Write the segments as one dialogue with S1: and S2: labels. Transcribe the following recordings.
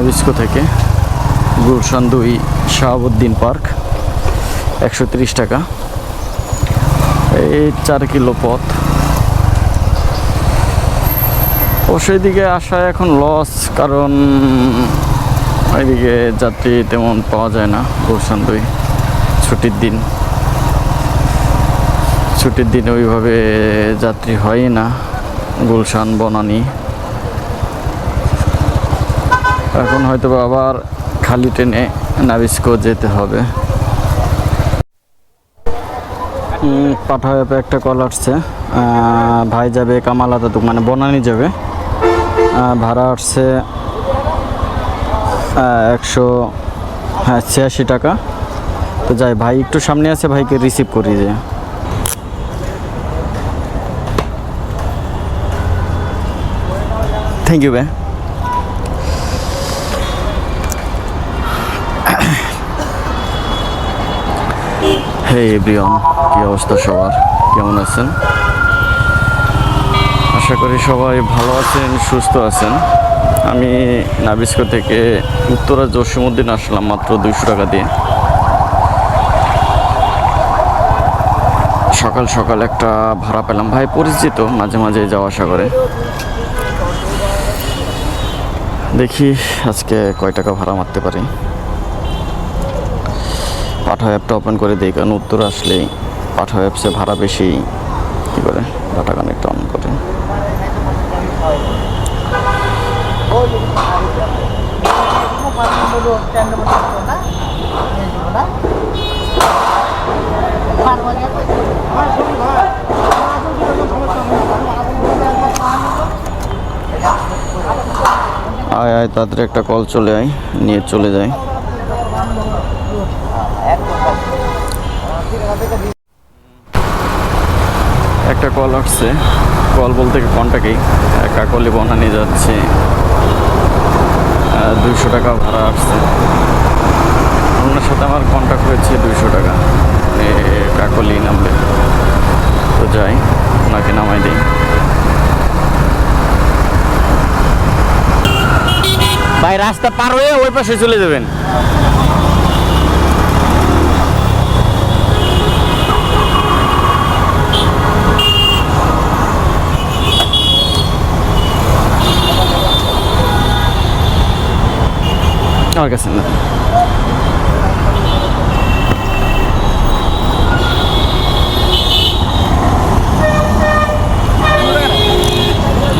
S1: Nabisco থেকে Gulshan 2 Shahabuddin park 130 টাকা। এই 4 কিলো পথ। ও সেদিকে আসায় এখন লস, কারণ ওইদিকে যাত্রী তেমন পাওয়া যায় না। গুলশান 2 ছুটির দিন ওইভাবে যাত্রী হয় না। গুলশান বনানী এখন হয়তো আবার খালি ট্রেনে নাবিস্কো যেতে হবে। পাঠা অ্যাপে একটা কল আসছে, ভাই যাবে কামাল আতাতুর্ক মানে বনানী যাবে, ভাড়া আসছে 186 টাকা। তো যাই, ভাই একটু সামনে আছে, ভাইকে রিসিভ করি যে। থ্যাংক ইউ ভাই। হে এভরিওয়ান, কি অবস্থা সবার, কেমন আছেন? আশা করি সবাই ভালো আছেন, সুস্থ আছেন। আমি নাবিস্কো থেকে উত্তরা জসীমউদ্দিন আসলাম মাত্র 200 টাকা দিয়ে। সকাল সকাল একটা ভাড়া পেলাম, ভাই পরিচিত, মাঝে মাঝে যাওয়া আসা করে। দেখি আজকে কয় টাকা ভাড়া মারতে পারি। পাঠা অ্যাপটা ওপেন করে দিই, কারণ উত্তর আসলেই পাঠা অ্যাপসে ভাড়া বেশি কী করে। ডাটা কানেক্ট অন করে আয় তাড়াতাড়ি একটা কল চলে আয়, নিয়ে চলে যায়। একটা কল আসছে, কল বলতে কন্টাক্টেই কাকলি বনানী যাচ্ছে, 200 টাকা ভাড়া আসছে। ওনার সাথে আমার কন্ট্যাক্ট হয়েছে 200 টাকা, কাকলি নামলে। তো যাই, ওনাকে নামাই দিই। ভাই রাস্তা পার হয়ে ওই পাশে চলে যাবেন। আমার কাছে না,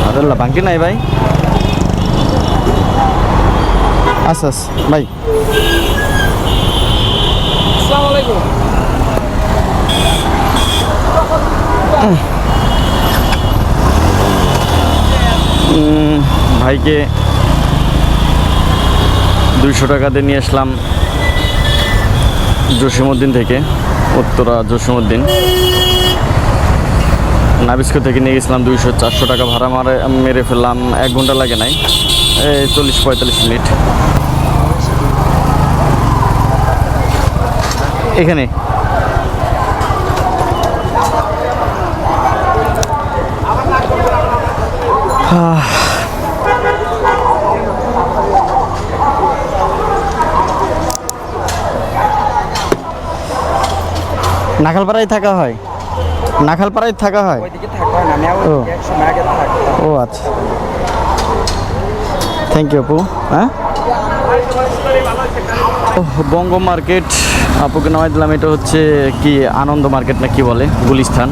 S1: আদাল্লা বাঙ্কি নাই ভাই। আচ্ছা ভাই, আসসালামু আলাইকুম। ভাইকে 200 টাকা দিয়ে নিয়ে আসলাম জসীমউদ্দিন থেকে, উত্তরা জসীমউদ্দিন। নাবিস্কো থেকে নিয়ে গেছিলাম 400 টাকা ভাড়া মেরে ফেললাম। 1 ঘন্টা লাগে নাই, 40-45 মিনিট। এখানে নাখালপাড়ায় থাকা হয়, নাখালপাড়ায় থাকা হয়। ও আচ্ছা, থ্যাংক ইউ আপু। হ্যাঁ, বঙ্গ মার্কেট আপুকে নামাই দিলাম। এটা হচ্ছে কি আনন্দ মার্কেট না কি বলে, গুলিস্তান।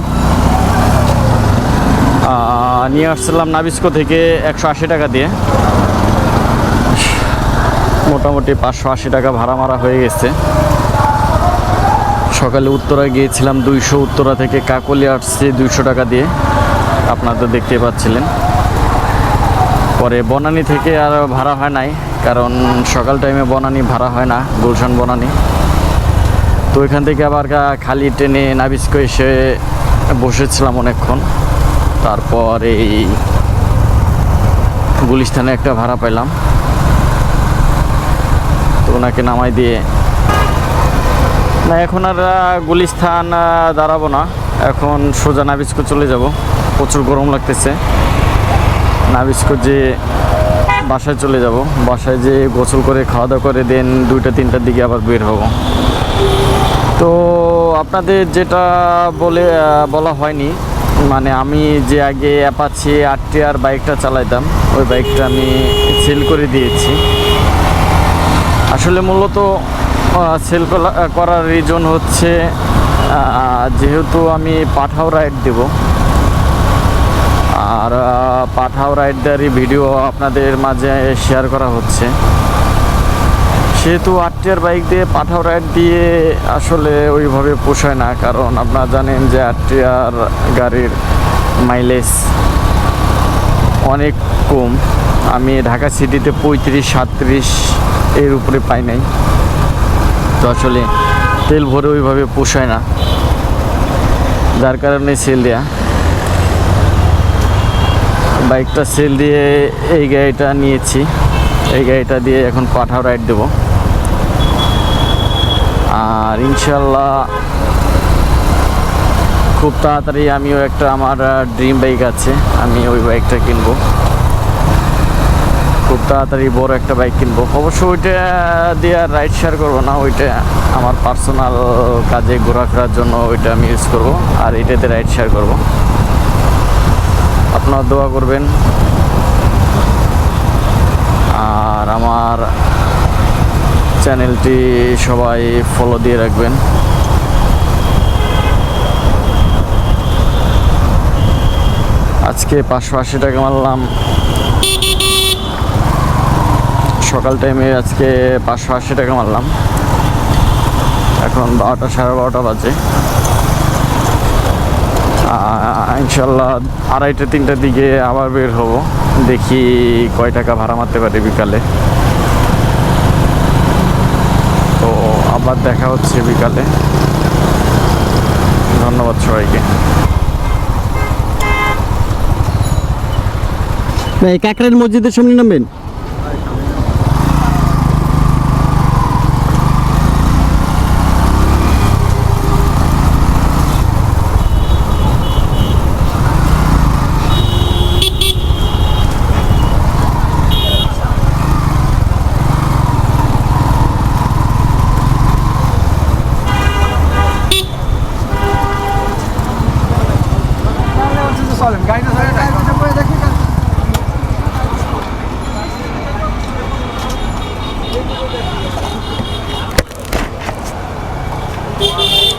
S1: নিয়ে আসছিলাম নাবিস্কো থেকে 180 টাকা দিয়ে। মোটামুটি 580 টাকা ভাড়া মারা হয়ে গেছে। সকালে উত্তরা গিয়েছিলাম 200, উত্তরা থেকে কাকলি আসছে 200 টাকা দিয়ে, আপনারা তো দেখতে পাচ্ছিলেন। পরে বনানী থেকে আর ভাড়া হয় নাই, কারণ সকাল টাইমে বনানী ভাড়া হয় না, গুলশান বনানী। তো ওইখান থেকে আবার খালি ট্রেনে নাবিস্কো এসে বসেছিলাম অনেকক্ষণ। তারপর এই গুলিস্তানে একটা ভাড়া পেলাম, তো ওনাকে নামাই দিয়ে না, এখন আর গুলিস্তান দাঁড়াবো না, এখন সোজা নাবিস্কো চলে যাব। প্রচুর গরম লাগতেছে। নাবিস্কো যে বাসায় চলে যাব। বাসায় যে গোসল করে খাওয়া দাওয়া করে দেন 2টা-3টার দিকে আবার বের হব। তো আপনাদের যেটা বলা হয়নি, মানে আমি যে আগে অ্যাপাচি আরটিআর বাইকটা চালাইতাম, ওই বাইকটা আমি সেল করে দিয়েছি। আসলে মূলত সেল করার রিজন হচ্ছে যেহেতু আমি পাঠাও রাইড দেব, আর পাঠাও রাইড দেওয়ারই ভিডিও আপনাদের মাঝে শেয়ার করা হচ্ছে, সেহেতু আরটিআর বাইক দিয়ে পাঠাও রাইড দিয়ে আসলে ওইভাবে পোষায় না। কারণ আপনারা জানেন যে আরটিআর গাড়ির মাইলেজ অনেক কম। আমি ঢাকা সিটিতে 35-37 এর উপরে পাই নাই। তো আসলে তেল ভরে ওইভাবে পোষায় না, যার কারণে সেল দেয়া। বাইকটা সেল দিয়ে এই গাড়িটা নিয়েছি। এই গাড়িটা দিয়ে এখন পাঠাও রাইড দেবো। আর ইনশাল্লাহ খুব তাড়াতাড়ি আমিও একটা আমার ড্রিম বাইক আছে, আমি ওই বাইকটা কিনবো। খুব তাড়াতাড়ি বড় একটা বাইক কিনবো। অবশ্য ওইটা দিয়ে আর রাইড শেয়ার করবো না, ওইটা আমার পার্সোনাল কাজে ঘোরাফেরার জন্য ওইটা আমি ইউজ করবো, আর এটাতে রাইড শেয়ার করবো। আপনারা দোয়া করবেন আর আমার চ্যানেলটি সবাই ফলো দিয়ে রাখবেন। আজকে 580 টাকা মারলাম সকাল টাইমে, আজকে 580 টাকা মারলাম। এখন 12টা, সাড়ে 12টা বাজে। ইনশাল্লাহ 2:30-3টার দিকে আবার বের হব, দেখি কয় টাকা ভাড়া মারতে পারি বিকালে। তো আবার দেখা হচ্ছে বিকালে। ধন্যবাদ সবাইকে।
S2: কাকরাইল মসজিদের সামনে নামবেন।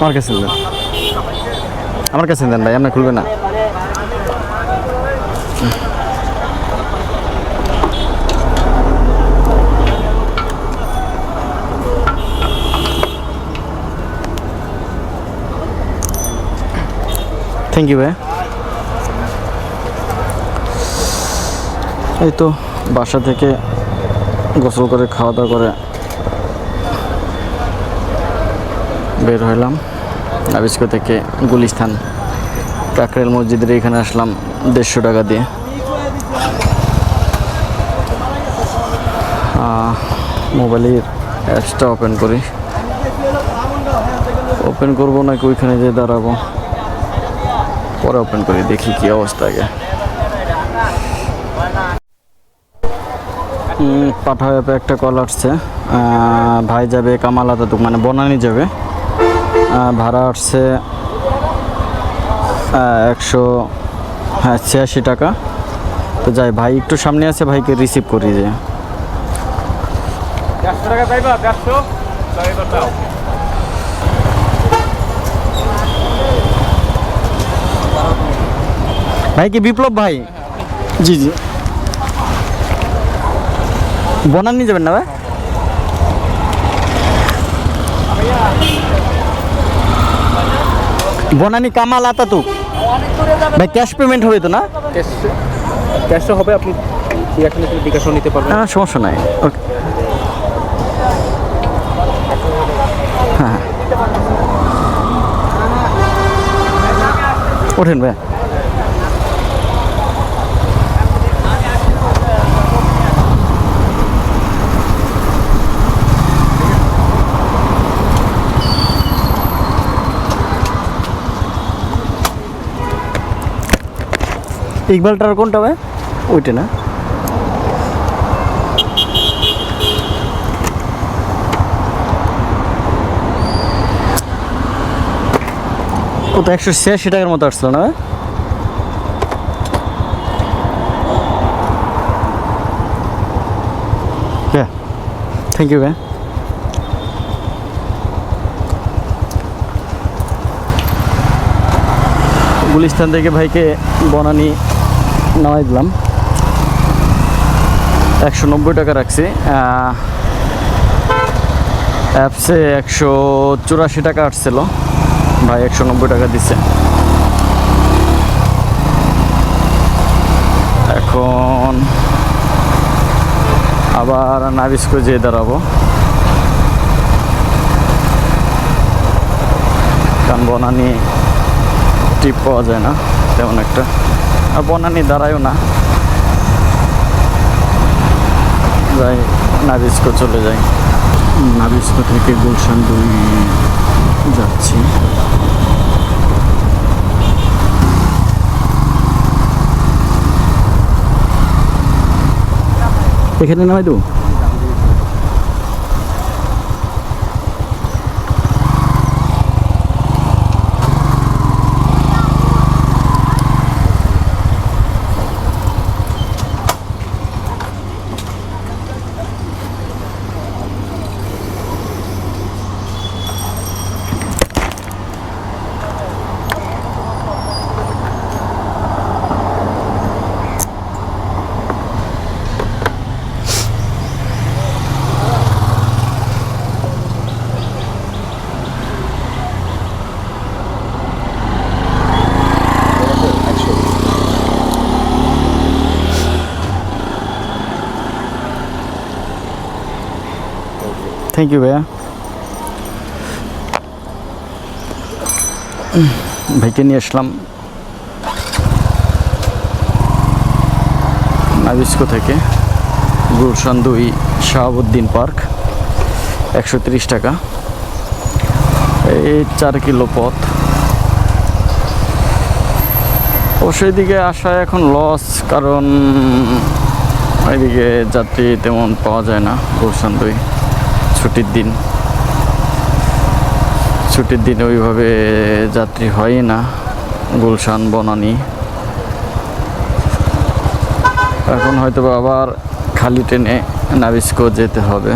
S1: আমার কাছে দেন, আমার কাছে দেন ভাই, আপনার খুলবে না। থ্যাংক ইউ ভাই। এই তো বাসা থেকে গোসল করে খাওয়া দাওয়া করে বের হইলাম আবিষ্কার থেকে গুলিস্তান কাকরাইল মসজিদের এখানে আসলাম 150 টাকা দিয়ে। মোবাইলের অ্যাপসটা ওপেন করি, ওপেন করবো নাকি ওইখানে যেয়ে দাঁড়াবো, পরে ওপেন করি, দেখি কি অবস্থা আগে। পাঠাও অ্যাপে একটা কল আসছে, ভাই যাবে কামাল আতাতুক, মানে বনানী যাবে, ভাড়া আসছে 186 টাকা। তো যাই, ভাই একটু সামনে আছে, ভাইকে রিসিভ করি যে। ভাই কি বিপ্লব ভাই? জি জি, বনানী যাবেন না ভাই? বনানী কামাল আতাতুক ভাই, ক্যাশ পেমেন্ট হবে তো না?
S3: ক্যাশটা হবে, আপনি এখানে বিকাশও নিতে পারবেন।
S1: না সমস্যা নাই, ওকে। হ্যাঁ ওঠেন ভাই। ইকবালটার কোনটা ভাই? ওইটা না,
S2: কত 186 টাকার মতো আসছিল না? হ্যাঁ, থ্যাংক ইউ ভাই। গুলিস্তান থেকে ভাইকে বনানি নামাই দিলাম, 190 টাকা রাখছি। অ্যাপসে 184 টাকা আসছিল, ভাই 190 টাকা দিছে। এখন আবার নাবিস্কো যেয়ে দাঁড়াবো, কারণ বনানি টিপ পাওয়া যায় না তেমন একটা, আর বনানি দাঁড়ায়ও না, যাই নাবিস্কো চলে যাই। নাবিস্কো থেকে গুলশান 2 যাচ্ছি। এখানে নামাই দেবো। থ্যাংক ইউ ভাইয়া। ভাইকে নিয়ে আসলাম নাবিস্কো থেকে গুলশান 2 শাহাবুদ্দিন পার্ক, 130 টাকা, এই 4 কিলো পথ। অবশ্যই এদিকে আসায় এখন লস, কারণ এদিকে যাত্রী তেমন পাওয়া যায় না। গুলশান 2 ছুটির দিন ওইভাবে যাত্রী হয় না গুলশান বনানি। এখন হয়তো আবার খালি ট্রেনে নাবিস্কো যেতে হবে।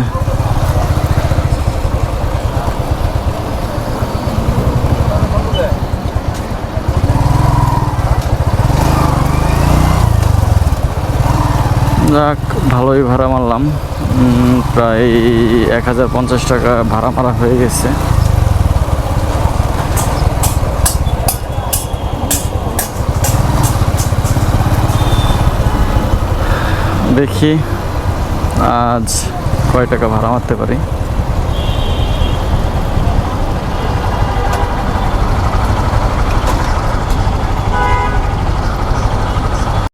S2: যাক, ভালোই ভাড়া মারলাম, প্রায় 1050 টাকা ভাড়া মারা হয়ে গেছে। দেখি আজ কয় টাকা ভাড়া মারতে পারি।